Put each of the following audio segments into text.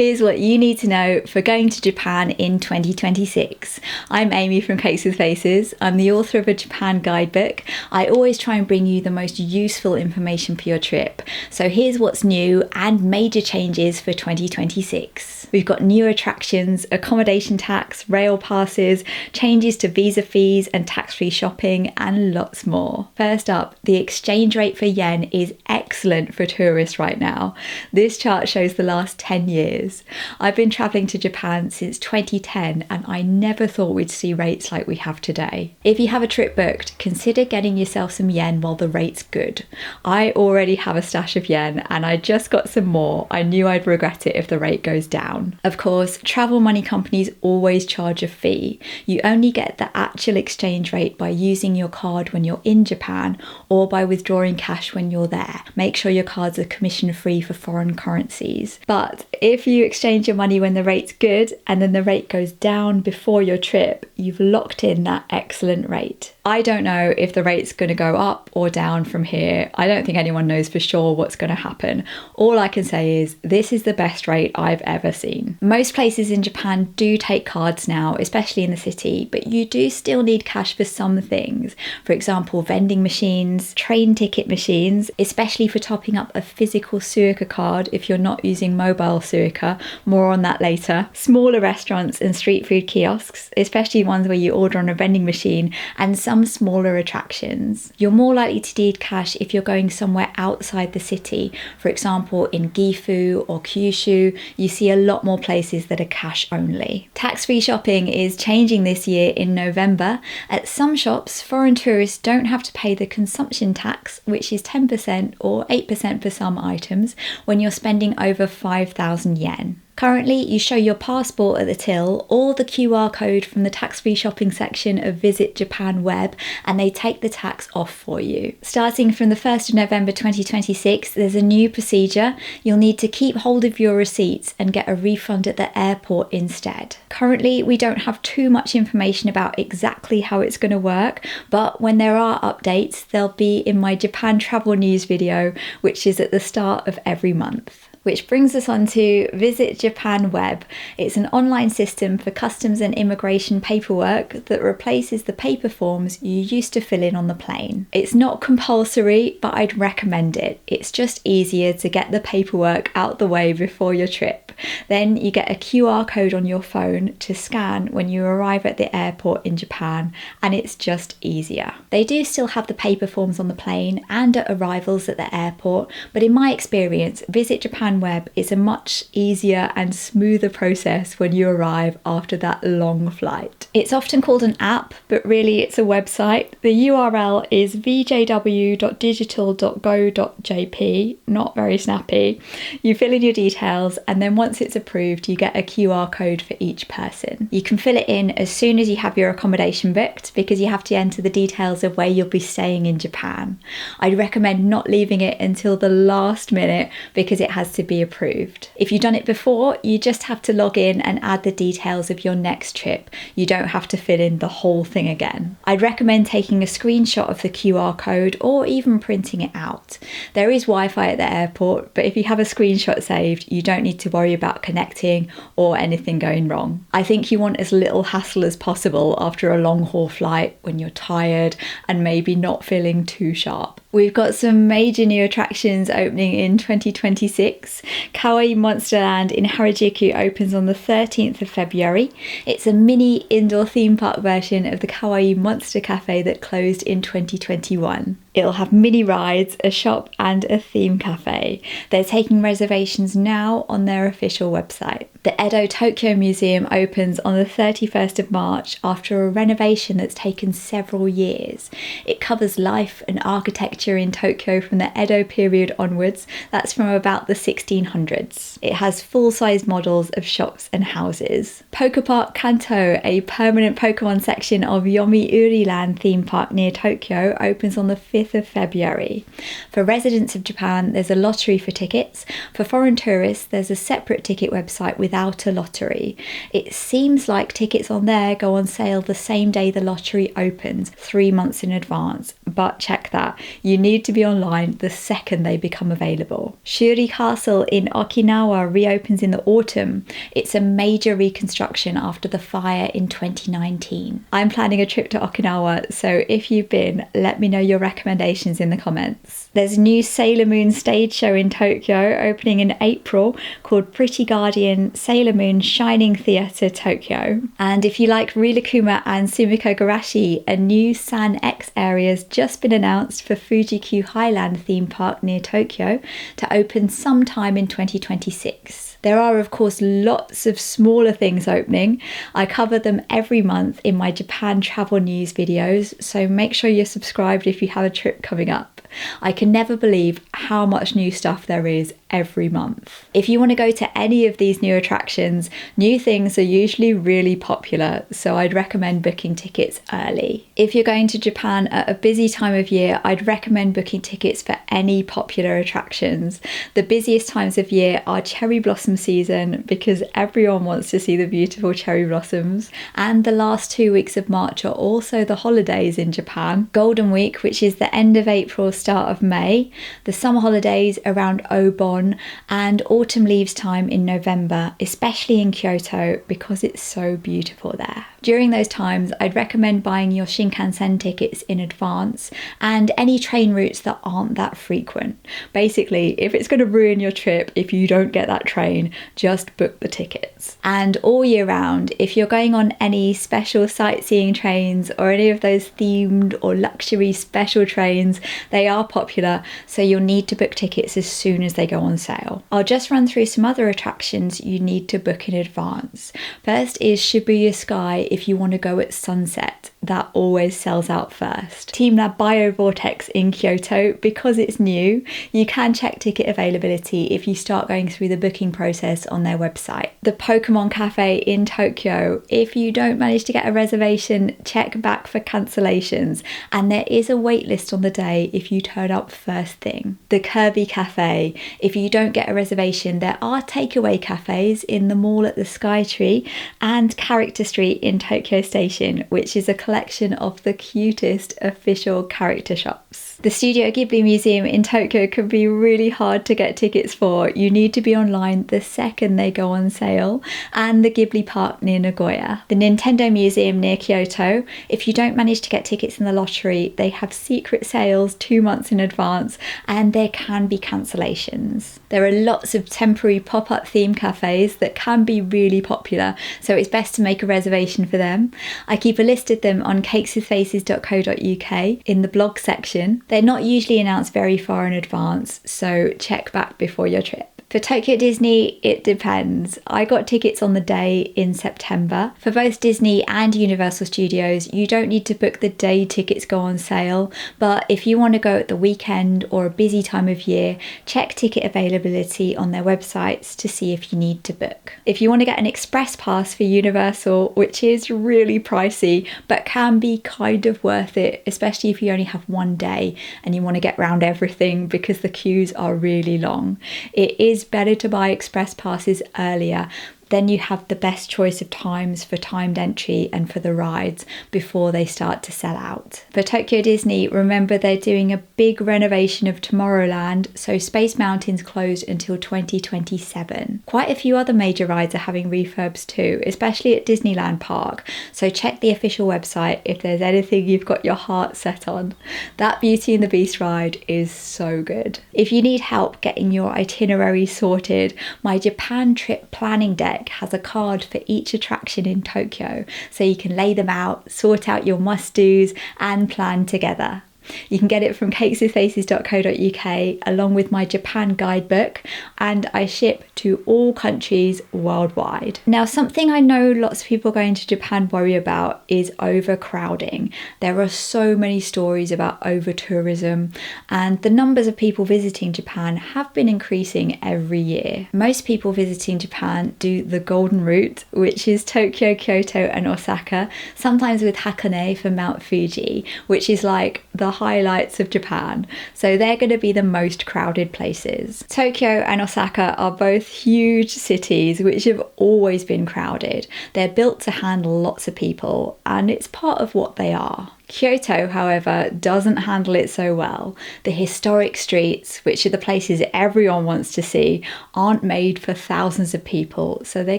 Here's what you need to know for going to Japan in 2026. I'm Amy from Cakes with Faces. I'm the author of a Japan guidebook. I always try and bring you the most useful information for your trip. So here's what's new and major changes for 2026. We've got new attractions, accommodation tax, rail passes, changes to visa fees and tax-free shopping, and lots more. First up, the exchange rate for yen is excellent for tourists right now. This chart shows the last 10 years. I've been travelling to Japan since 2010 and I never thought we'd see rates like we have today. If you have a trip booked, consider getting yourself some yen while the rate's good. I already have a stash of yen and I just got some more. I knew I'd regret it if the rate goes down. Of course, travel money companies always charge a fee. You only get the actual exchange rate by using your card when you're in Japan or by withdrawing cash when you're there. Make sure your cards are commission free for foreign currencies. But if you exchange your money when the rate's good and then the rate goes down before your trip, you've locked in that excellent rate. I don't know if the rate's going to go up or down from here. I don't think anyone knows for sure what's going to happen. All I can say is this is the best rate I've ever seen. Most places in Japan do take cards now, especially in the city, but you do still need cash for some things. For example, vending machines, train ticket machines, especially for topping up a physical Suica card if you're not using mobile Suica. More on that later. Smaller restaurants and street food kiosks, especially ones where you order on a vending machine, and some smaller attractions. You're more likely to need cash if you're going somewhere outside the city. For example, in Gifu or Kyushu, you see a lot more places that are cash only. Tax-free shopping is changing this year in November. At some shops, foreign tourists don't have to pay the consumption tax, which is 10% or 8% for some items, when you're spending over 5,000 yen. Currently, you show your passport at the till or the QR code from the tax-free shopping section of Visit Japan web and they take the tax off for you. Starting from the 1st of November 2026, there's a new procedure. You'll need to keep hold of your receipts and get a refund at the airport instead. Currently, we don't have too much information about exactly how it's going to work, but when there are updates, they'll be in my Japan travel news video, which is at the start of every month. Which brings us on to Visit Japan Web. It's an online system for customs and immigration paperwork that replaces the paper forms you used to fill in on the plane. It's not compulsory, but I'd recommend it. It's just easier to get the paperwork out the way before your trip. Then you get a QR code on your phone to scan when you arrive at the airport in Japan, and it's just easier. They do still have the paper forms on the plane and at arrivals at the airport, but in my experience, Visit Japan Web is a much easier and smoother process when you arrive after that long flight. It's often called an app, but really it's a website. The URL is vjw.digital.go.jp, not very snappy. You fill in your details and then once it's approved, you get a QR code for each person. You can fill it in as soon as you have your accommodation booked because you have to enter the details of where you'll be staying in Japan. I'd recommend not leaving it until the last minute because it has to be approved. If you've done it before, you just have to log in and add the details of your next trip. You don't have to fill in the whole thing again. I'd recommend taking a screenshot of the QR code or even printing it out. There is Wi-Fi at the airport, but if you have a screenshot saved, you don't need to worry about connecting or anything going wrong. I think you want as little hassle as possible after a long haul flight when you're tired and maybe not feeling too sharp. We've got some major new attractions opening in 2026. Kawaii Monster Land in Harajuku opens on the 13th of February. It's a mini indoor theme park version of the Kawaii Monster Cafe that closed in 2021. It'll have mini rides, a shop and a theme cafe. They're taking reservations now on their official website. The Edo Tokyo Museum opens on the 31st of March after a renovation that's taken several years. It covers life and architecture in Tokyo from the Edo period onwards. That's from about the 1600s. It has full-size models of shops and houses. Pokepark Kanto, a permanent Pokemon section of Yomiuri Land theme park near Tokyo, opens on the 5th of February. For residents of Japan, there's a lottery for tickets. For foreign tourists, there's a separate ticket website without a lottery. It seems like tickets on there go on sale the same day the lottery opens, 3 months in advance, but check that. You need to be online the second they become available. Shuri Castle in Okinawa Okinawa reopens in the autumn. It's a major reconstruction after the fire in 2019. I'm planning a trip to Okinawa, so if you've been, let me know your recommendations in the comments. There's a new Sailor Moon stage show in Tokyo opening in April called Pretty Guardian Sailor Moon Shining Theatre Tokyo. And if you like Rilakkuma and Sumikko Gurashi, a new San X area has just been announced for Fuji-Q Highland theme park near Tokyo to open sometime in 2026. There are, of course, lots of smaller things opening. I cover them every month in my Japan travel news videos, so make sure you're subscribed if you have a trip coming up. I can never believe how much new stuff there is every month. If you want to go to any of these new attractions, new things are usually really popular, so I'd recommend booking tickets early. If you're going to Japan at a busy time of year, I'd recommend booking tickets for any popular attractions. The busiest times of year are cherry blossom season because everyone wants to see the beautiful cherry blossoms, and the last 2 weeks of March are also the holidays in Japan. Golden Week, which is the end of April, start of May, the summer holidays around Obon, and autumn leaves time in November, especially in Kyoto because it's so beautiful there. During those times, I'd recommend buying your Shinkansen tickets in advance and any train routes that aren't that frequent. Basically, if it's going to ruin your trip if you don't get that train, just book the tickets. And all year round, if you're going on any special sightseeing trains or any of those themed or luxury special trains, they are popular, so you'll need to book tickets as soon as they go on sale. I'll just run through some other attractions you need to book in advance. First is Shibuya Sky if you want to go at sunset. That always sells out first. Team Lab Biovortex in Kyoto, because it's new, you can check ticket availability if you start going through the booking process on their website. The Pokemon Cafe in Tokyo, if you don't manage to get a reservation, check back for cancellations, and there is a wait list on the day if you turn up first thing. The Kirby Cafe, if you don't get a reservation, there are takeaway cafes in the mall at the Skytree and Character Street in Tokyo Station, which is a collection of the cutest official character shops. The Studio Ghibli Museum in Tokyo can be really hard to get tickets for. You need to be online the second they go on sale. And the Ghibli Park near Nagoya. The Nintendo Museum near Kyoto, if you don't manage to get tickets in the lottery, they have secret sales 2 months in advance and there can be cancellations. There are lots of temporary pop-up theme cafes that can be really popular, so it's best to make a reservation for them. I keep a list of them on cakeswithfaces.co.uk in the blog section. They're not usually announced very far in advance, so check back before your trip. For Tokyo Disney, it depends. I got tickets on the day in September. For both Disney and Universal Studios, you don't need to book the day tickets go on sale, but if you want to go at the weekend or a busy time of year, check ticket availability on their websites to see if you need to book. If you want to get an express pass for Universal, which is really pricey, but can be kind of worth it, especially if you only have one day and you want to get around everything because the queues are really long. It is better to buy express passes earlier, then you have the best choice of times for timed entry and for the rides before they start to sell out. For Tokyo Disney, remember they're doing a big renovation of Tomorrowland, so Space Mountain's closed until 2027. Quite a few other major rides are having refurbs too, especially at Disneyland Park, so check the official website if there's anything you've got your heart set on. That Beauty and the Beast ride is so good. If you need help getting your itinerary sorted, my Japan trip planning deck has a card for each attraction in Tokyo, so you can lay them out, sort out your must-dos and plan together. You can get it from cakeswithfaces.co.uk along with my Japan guidebook, and I ship to all countries worldwide. Now, something I know lots of people going to Japan worry about is overcrowding. There are so many stories about over-tourism, and the numbers of people visiting Japan have been increasing every year. Most people visiting Japan do the Golden Route, which is Tokyo, Kyoto and Osaka, sometimes with Hakone for Mount Fuji, which is like the highlights of Japan. So they're going to be the most crowded places. Tokyo and Osaka are both huge cities which have always been crowded. They're built to handle lots of people, and it's part of what they are. Kyoto, however, doesn't handle it so well. The historic streets, which are the places everyone wants to see, aren't made for thousands of people, so they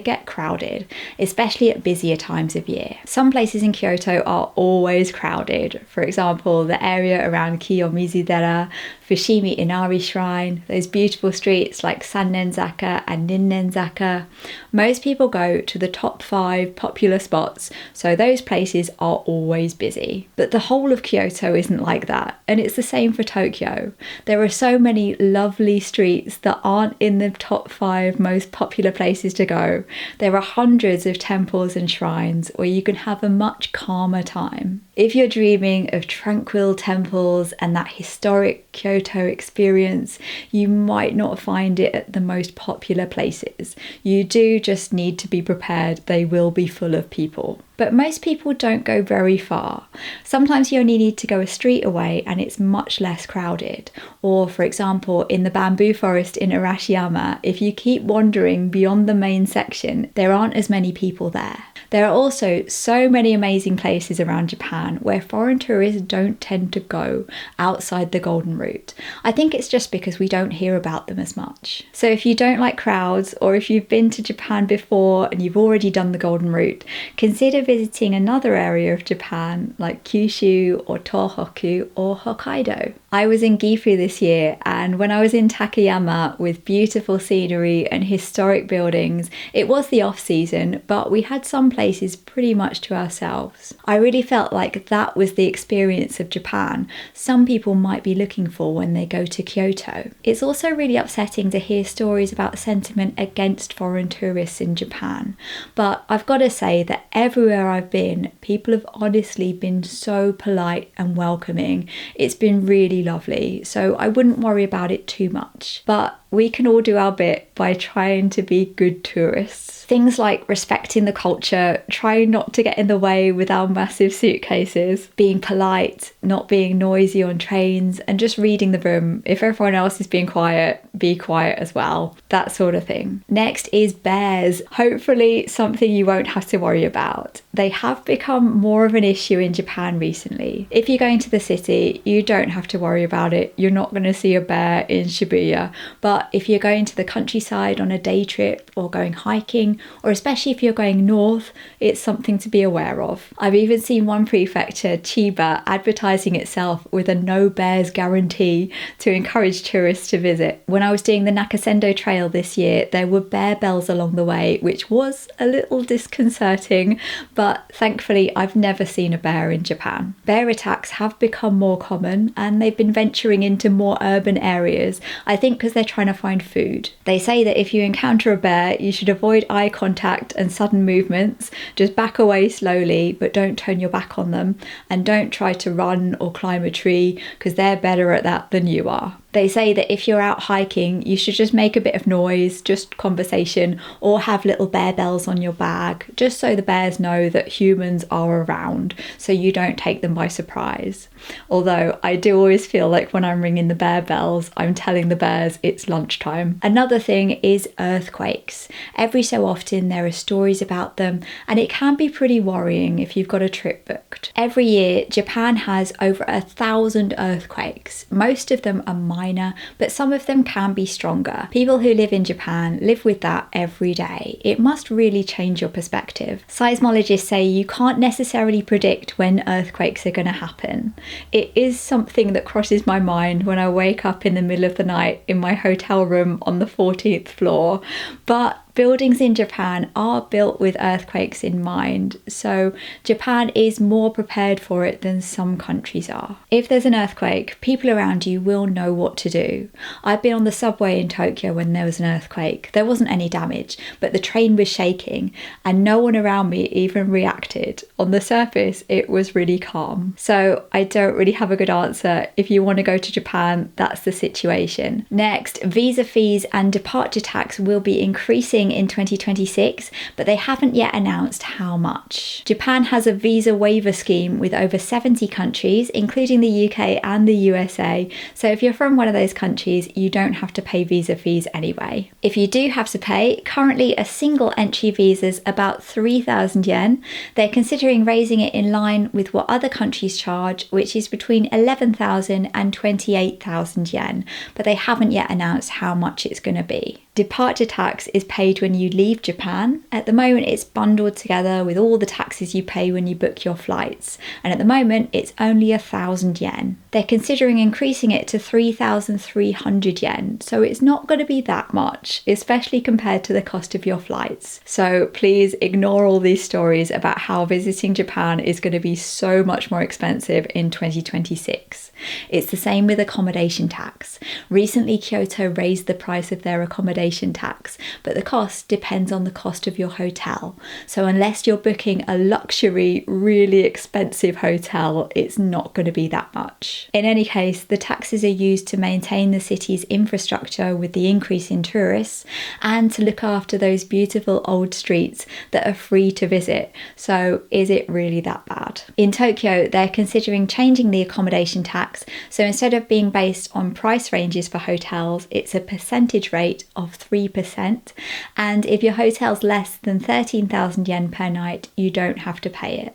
get crowded, especially at busier times of year. Some places in Kyoto are always crowded. For example, the area around Kiyomizudera, Fushimi Inari Shrine, those beautiful streets like Sannenzaka and Ninnenzaka. Most people go to the top 5 popular spots, so those places are always busy. But the whole of Kyoto isn't like that, and it's the same for Tokyo. There are so many lovely streets that aren't in the top 5 most popular places to go. There are hundreds of temples and shrines where you can have a much calmer time. If you're dreaming of tranquil temples and that historic Kyoto experience, you might not find it at the most popular places. You do just need to be prepared, they will be full of people. But most people don't go very far. Sometimes you only need to go a street away and it's much less crowded. Or, for example, in the bamboo forest in Arashiyama, if you keep wandering beyond the main section, there aren't as many people there. There are also so many amazing places around Japan where foreign tourists don't tend to go outside the Golden Route. I think it's just because we don't hear about them as much. So if you don't like crowds, or if you've been to Japan before and you've already done the Golden Route, consider visiting another area of Japan like Kyushu or Tohoku or Hokkaido. I was in Gifu this year, and when I was in Takayama with beautiful scenery and historic buildings, it was the off season, but we had some places pretty much to ourselves. I really felt like that was the experience of Japan some people might be looking for when they go to Kyoto. It's also really upsetting to hear stories about sentiment against foreign tourists in Japan, but I've got to say that everywhere I've been, people have honestly been so polite and welcoming. It's been really lovely, so I wouldn't worry about it too much. But we can all do our bit by trying to be good tourists. Things like respecting the culture, trying not to get in the way with our massive suitcases, being polite, not being noisy on trains, and just reading the room. If everyone else is being quiet, be quiet as well. That sort of thing. Next is bears. Hopefully something you won't have to worry about. They have become more of an issue in Japan recently. If you're going to the city, you don't have to worry about it. You're not going to see a bear in Shibuya. But if you're going to the countryside on a day trip or going hiking, or especially if you're going north, it's something to be aware of. I've even seen one prefecture, Chiba, advertising itself with a no bears guarantee to encourage tourists to visit. When I was doing the Nakasendo Trail this year, there were bear bells along the way, which was a little disconcerting, but thankfully I've never seen a bear in Japan. Bear attacks have become more common and they've been venturing into more urban areas, I think because they're trying to find food. They say that if you encounter a bear, you should avoid eye contact and sudden movements. Just back away slowly, but don't turn your back on them, and don't try to run or climb a tree because they're better at that than you are. They say that if you're out hiking, you should just make a bit of noise, just conversation, or have little bear bells on your bag, just so the bears know that humans are around, so you don't take them by surprise. Although I do always feel like when I'm ringing the bear bells, I'm telling the bears it's lunchtime. Another thing is earthquakes. Every so often there are stories about them, and it can be pretty worrying if you've got a trip booked. Every year, Japan has over 1,000 earthquakes. Most of them are minor, but some of them can be stronger. People who live in Japan live with that every day. It must really change your perspective. Seismologists say you can't necessarily predict when earthquakes are going to happen. It is something that crosses my mind when I wake up in the middle of the night in my hotel room on the 14th floor, but buildings in Japan are built with earthquakes in mind, so Japan is more prepared for it than some countries are. If there's an earthquake, people around you will know what to do. I've been on the subway in Tokyo when there was an earthquake. There wasn't any damage, but the train was shaking and no one around me even reacted. On the surface, it was really calm. So I don't really have a good answer. If you want to go to Japan, that's the situation. Next, visa fees and departure tax will be increasing visiting in 2026, but they haven't yet announced how much. Japan has a visa waiver scheme with over 70 countries, including the UK and the USA, so if you're from one of those countries, you don't have to pay visa fees anyway. If you do have to pay, currently a single entry visa is about 3,000 yen. They're considering raising it in line with what other countries charge, which is between 11,000 and 28,000 yen, but they haven't yet announced how much it's going to be. Departure tax is paid when you leave Japan. At the moment, it's bundled together with all the taxes you pay when you book your flights, and at the moment, it's only 1,000 yen. They're considering increasing it to 3,300 yen, so it's not going to be that much, especially compared to the cost of your flights. So please ignore all these stories about how visiting Japan is going to be so much more expensive in 2026. It's the same with accommodation tax. Recently, Kyoto raised the price of their accommodation tax, but the cost depends on the cost of your hotel. So unless you're booking a luxury, really expensive hotel, it's not going to be that much. In any case, the taxes are used to maintain the city's infrastructure with the increase in tourists and to look after those beautiful old streets that are free to visit. So is it really that bad? In Tokyo, they're considering changing the accommodation tax. So instead of being based on price ranges for hotels, it's a percentage rate of 3%, and if your hotel's less than 13,000 yen per night, you don't have to pay it.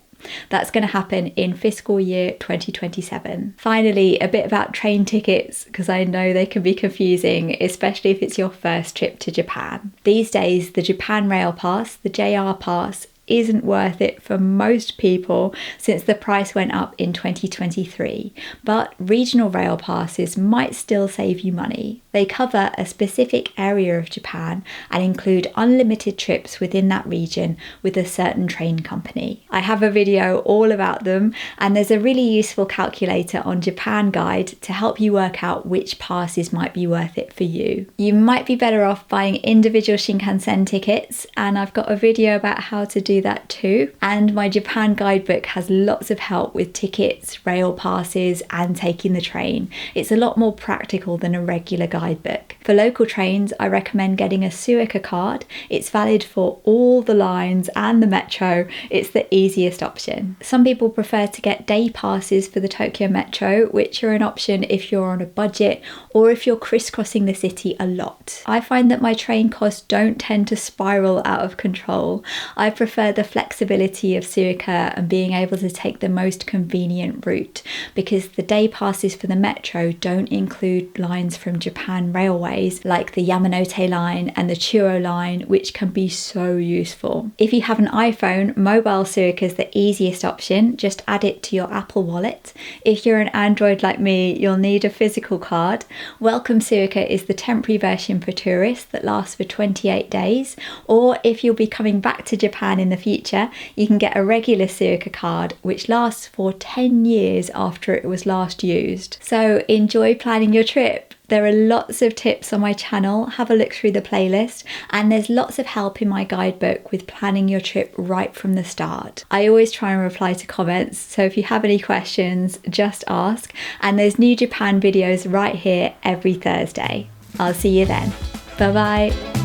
That's going to happen in fiscal year 2027. Finally, a bit about train tickets, because I know they can be confusing, especially if it's your first trip to Japan. These days, the Japan Rail Pass, the JR Pass, isn't worth it for most people since the price went up in 2023, but regional rail passes might still save you money. They cover a specific area of Japan and include unlimited trips within that region with a certain train company. I have a video all about them, and there's a really useful calculator on Japan Guide to help you work out which passes might be worth it for you. You might be better off buying individual Shinkansen tickets, and I've got a video about how to do that too. And my Japan guidebook has lots of help with tickets, rail passes, and taking the train. It's a lot more practical than a regular guidebook. For local trains, I recommend getting a Suica card. It's valid for all the lines and the metro. It's the easiest option. Some people prefer to get day passes for the Tokyo Metro, which are an option if you're on a budget or if you're crisscrossing the city a lot. I find that my train costs don't tend to spiral out of control. I prefer the flexibility of Suica and being able to take the most convenient route, because the day passes for the metro don't include lines from Japan Railways like the Yamanote line and the Chuo line, which can be so useful. If you have an iPhone, mobile Suica is the easiest option. Just add it to your Apple Wallet. If you're an Android like me, you'll need a physical card. Welcome Suica is the temporary version for tourists that lasts for 28 days, or if you'll be coming back to Japan in the future, you can get a regular Suica card which lasts for 10 years after it was last used. So enjoy planning your trip. There are lots of tips on my channel. Have a look through the playlist, and there's lots of help in my guidebook with planning your trip right from the start. I always try and reply to comments, so if you have any questions, just ask. And there's new Japan videos right here every Thursday. I'll see you then. Bye bye.